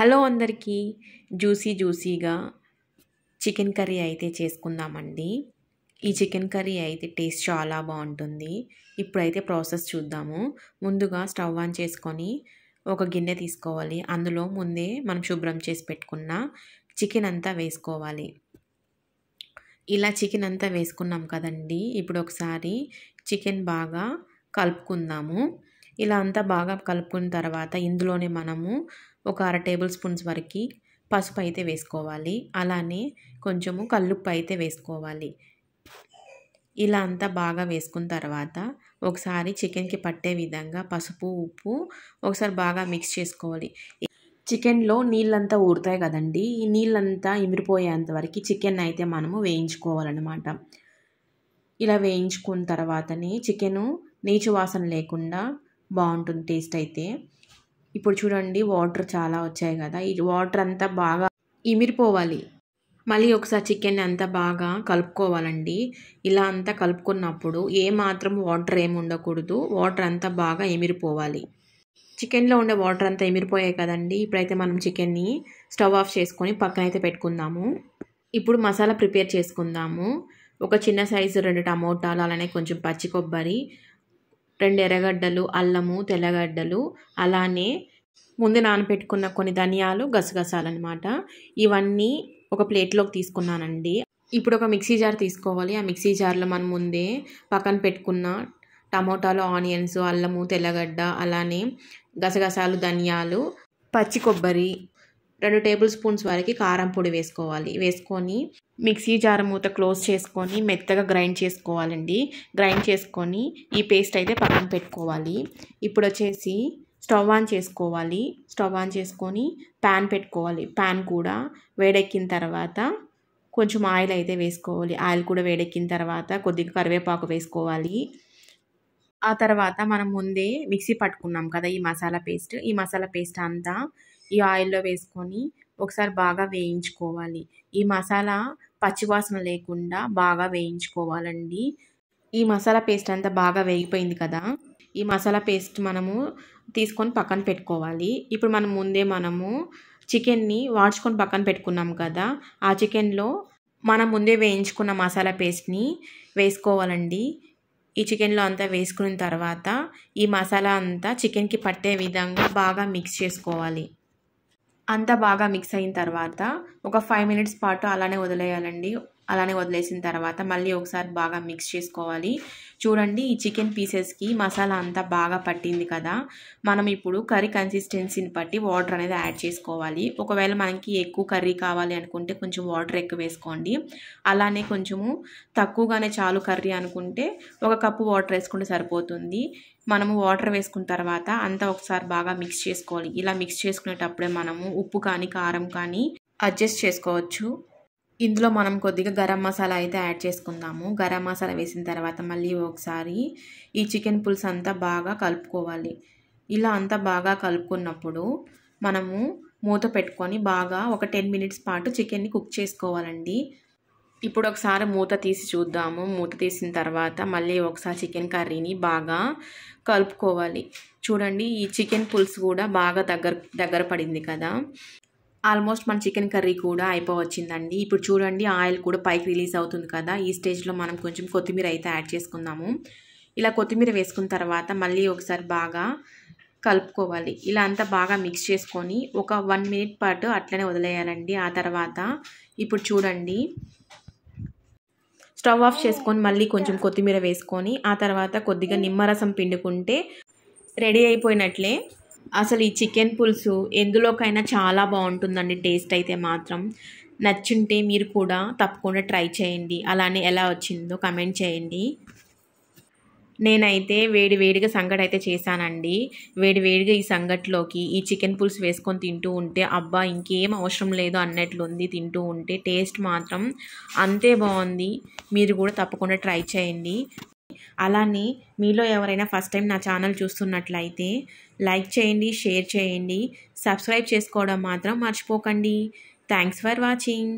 Hello అందరికీ జ్యూసీగా chicken curry అయితే చేసుకుందామండి. ఈ చికెన్ కర్రీ అయితే టేస్ట్ చాలా బాగుంటుంది. ఇప్పుడైతే ప్రాసెస్ చూద్దాము. ముందుగా స్టవ్ ఆన్ చేసుకొని ఒక గిన్నె తీసుకోవాలి. అందులో ముందే మనం శుభ్రం చేసి పెట్టుకున్న చికెన్ అంతా వేసుకోవాలి. ఇలా చికెన్ అంతా వేసుకున్నాం కదండి. ఇప్పుడు ఒకసారి చికెన్ బాగా కలుపుకుందాము. ఇలా అంతా బాగా కలుపుకున్న తర్వాత ఇందులోనే మనము ఒక 1/2 టేబుల్ స్పూన్స్ వరకు పసుపు అయితే వేసుకోవాలి. అలానే కొంచెము కల్లుప్పు అయితే వేసుకోవాలి. ఇలా అంతా బాగా వేసుకున్న తర్వాత ఒకసారి చికెన్కి పట్టే విధంగా పసుపు ఉప్పు ఒకసారి బాగా మిక్స్ చేసుకోవాలి. చికెన్లో నీళ్ళంతా ఊరుతాయి కదండి. ఈ నీళ్ళంతా ఇమిరిపోయేంత వరకు చికెన్ అయితే మనము వేయించుకోవాలన్నమాట. ఇలా వేయించుకున్న తర్వాతనే చికెను నీచు వాసన లేకుండా బాగుంటుంది టేస్ట్ అయితే. ఇప్పుడు చూడండి వాటర్ చాలా వచ్చాయి కదా. ఈ వాటర్ అంతా బాగా ఇమిరిపోవాలి. మళ్ళీ ఒకసారి చికెన్ అంతా బాగా కలుపుకోవాలండి. ఇలా అంతా కలుపుకున్నప్పుడు ఏమాత్రం వాటర్ ఏమి ఉండకూడదు. వాటర్ అంతా బాగా ఎమిరిపోవాలి. చికెన్లో ఉండే వాటర్ అంతా ఎమిరిపోయాయి కదండి. ఇప్పుడైతే మనం చికెన్ని స్టవ్ ఆఫ్ చేసుకొని పక్కన అయితే పెట్టుకుందాము. ఇప్పుడు మసాలా ప్రిపేర్ చేసుకుందాము. ఒక చిన్న సైజు 2 టమోటాలు, అలానే కొంచెం పచ్చి కొబ్బరి, 2 ఎర్రగడ్డలు, అల్లము, తెల్లగడ్డలు, అలానే ముందు నానబెట్టుకున్న కొన్ని ధనియాలు, గసగసాలు అనమాట. ఇవన్నీ ఒక ప్లేట్లోకి తీసుకున్నానండి. ఇప్పుడు ఒక మిక్సీ జార్ తీసుకోవాలి. ఆ మిక్సీ జార్లో మనం ముందే పక్కన పెట్టుకున్న టమోటాలు, ఆనియన్స్, అల్లము, తెల్లగడ్డ, అలానే గసగసాలు, ధనియాలు, పచ్చి కొబ్బరి, 2 టేబుల్ స్పూన్స్ వరకు కారం పొడి వేసుకోవాలి. వేసుకొని మిక్సీ జార్ మూత క్లోజ్ చేసుకొని మెత్తగా గ్రైండ్ చేసుకోవాలండి. గ్రైండ్ చేసుకొని ఈ పేస్ట్ అయితే పక్కన పెట్టుకోవాలి. ఇప్పుడు వచ్చేసి స్టవ్ ఆన్ చేసుకోవాలి. స్టవ్ ఆన్ చేసుకొని ప్యాన్ పెట్టుకోవాలి. ప్యాన్ కూడా వేడెక్కిన తర్వాత కొంచెం ఆయిల్ అయితే వేసుకోవాలి. ఆయిల్ కూడా వేడెక్కిన తర్వాత కొద్దిగా కరివేపాకు వేసుకోవాలి. ఆ తర్వాత మనం ముందే మిక్సీ పట్టుకున్నాం కదా ఈ మసాలా పేస్ట్ అంతా ఈ ఆయిల్లో వేసుకొని ఒకసారి బాగా వేయించుకోవాలి. ఈ మసాలా పచ్చివాసన లేకుండా బాగా వేయించుకోవాలండి. ఈ మసాలా పేస్ట్ అంతా బాగా వేగిపోయింది కదా. ఈ మసాలా పేస్ట్ మనము తీసుకొని పక్కన పెట్టుకోవాలి. ఇప్పుడు మనము చికెన్ని వాడ్చుకొని పక్కన పెట్టుకున్నాం కదా. ఆ చికెన్లో మనం ముందే వేయించుకున్న మసాలా పేస్ట్ని వేసుకోవాలండి. ఈ చికెన్లో అంతా వేసుకున్న తర్వాత ఈ మసాలా అంతా చికెన్కి పట్టే విధంగా బాగా మిక్స్ చేసుకోవాలి. అంతా బాగా మిక్స్ అయిన తర్వాత ఒక 5 మినిట్స్ పాటు అలానే వదిలేయాలండి. అలానే వదిలేసిన తర్వాత మళ్ళీ ఒకసారి బాగా మిక్స్ చేసుకోవాలి. చూడండి ఈ చికెన్ పీసెస్కి మసాలా అంతా బాగా పట్టింది కదా. మనం ఇప్పుడు కర్రీ కన్సిస్టెన్సీని బట్టి వాటర్ అనేది యాడ్ చేసుకోవాలి. ఒకవేళ మనకి ఎక్కువ కర్రీ కావాలి అనుకుంటే కొంచెం వాటర్ ఎక్కువ వేసుకోండి. అలానే కొంచెము తక్కువగానే చాలు కర్రీ అనుకుంటే 1 కప్పు వాటర్ వేసుకుంటే సరిపోతుంది. మనము వాటర్ వేసుకున్న తర్వాత అంతా ఒకసారి బాగా మిక్స్ చేసుకోవాలి. ఇలా మిక్స్ చేసుకునేటప్పుడే మనము ఉప్పు కానీ కారం కానీ అడ్జస్ట్ చేసుకోవచ్చు. ఇందులో మనం కొద్దిగా గరం మసాలా అయితే యాడ్ చేసుకుందాము. గరం మసాలా వేసిన తర్వాత మళ్ళీ ఒకసారి ఈ చికెన్ పులుసు అంతా బాగా కలుపుకోవాలి. ఇలా అంతా బాగా కలుపుకున్నప్పుడు మనము మూత పెట్టుకొని బాగా ఒక 10 మినిట్స్ పాటు చికెన్ని కుక్ చేసుకోవాలండి. ఇప్పుడు ఒకసారి మూత తీసి చూద్దాము. మూత తీసిన తర్వాత మళ్ళీ ఒకసారి చికెన్ కర్రీని బాగా కలుపుకోవాలి. చూడండి ఈ చికెన్ పులుసు కూడా బాగా దగ్గర పడింది కదా. ఆల్మోస్ట్ మన చికెన్ కర్రీ కూడా అయిపోవచ్చిందండి. ఇప్పుడు చూడండి ఆయిల్ కూడా పైకి రిలీజ్ అవుతుంది కదా. ఈ స్టేజ్లో మనం కొంచెం కొత్తిమీర అయితే యాడ్ చేసుకుందాము. ఇలా కొత్తిమీర వేసుకున్న తర్వాత మళ్ళీ ఒకసారి బాగా కలుపుకోవాలి. ఇలా అంతా బాగా మిక్స్ చేసుకొని ఒక 1 మినిట్ పాటు అట్లనే వదిలేయాలండి. ఆ తర్వాత ఇప్పుడు చూడండి స్టవ్ ఆఫ్ చేసుకొని మళ్ళీ కొంచెం కొత్తిమీర వేసుకొని ఆ తర్వాత కొద్దిగా నిమ్మరసం పిండుకుంటే రెడీ అయిపోయినట్లే. అసలు ఈ చికెన్ పులుసు ఎందులోకైనా చాలా బాగుంటుందండి. టేస్ట్ అయితే మాత్రం నచ్చుంటే మీరు కూడా తప్పకుండా ట్రై చేయండి. అలానే ఎలా వచ్చిందో కమెంట్ చేయండి. నేనైతే వేడిగా సంగటి అయితే చేశానండి. వేడిగా ఈ సంగటిలోకి ఈ చికెన్ పులుసు వేసుకొని తింటూ ఉంటే అబ్బా ఇంకేం అవసరం లేదు అన్నట్లుంది. తింటూ ఉంటే టేస్ట్ మాత్రం అంతే బాగుంది. మీరు కూడా తప్పకుండా ట్రై చేయండి. అలానే మీలో ఎవరైనా ఫస్ట్ టైం నా ఛానల్ చూస్తున్నట్లయితే లైక్ చేయండి, షేర్ చేయండి, సబ్స్క్రైబ్ చేసుకోవడం మాత్రం మర్చిపోకండి. Thanks for watching.